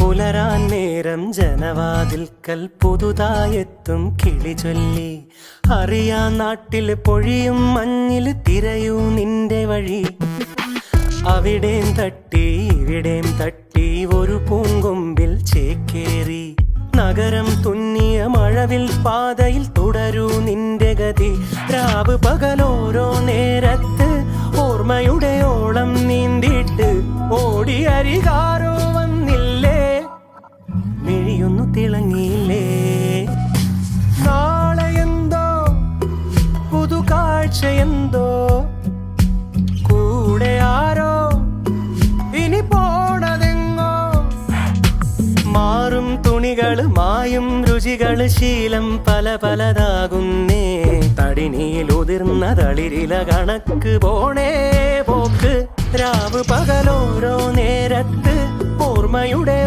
പുലരാൻ നേരം ജനവാതിൽക്കൽ പുതുതായെത്തും കിളി ചൊല്ലി. അറിയാൻ നാട്ടിൽ പൊഴിയും മഞ്ഞിൽ തിരയൂ നിന്റെ വഴി. അവിടേം തട്ടി ഇവിടേം തട്ടി ഒരു പൂങ്കൊമ്പിൽ ചേക്കേറി. നഗരം തുന്നിയ മഴവിൽ പാതയിൽ തുടരൂ നിന്റെ ഗതി. രാവ് പകലോരോ നേരത്ത് ഓർമ്മയുടെ ഓളം നീന്തിയിട്ട് ഓടി അരികാരോ വന്നില്ലേ, മിഴിയൊന്നു തിളങ്ങിയില്ലേ. നാളെയെന്തോ പുതുകാഴ്ചയെന്തോ കൂടെ ആരോ ഇനി പോണതെങ്ങോ. മാറും തുണികള് മായും രുചികള് ശീലം പല പലതാകുന്നേ. തടിനിയിൽ ഉതിർന്ന തളിരില കണക്ക് പോണേ പോക്ക്. രാവ് പകലോരോ നേരത്ത് ഓർമ്മയുടെ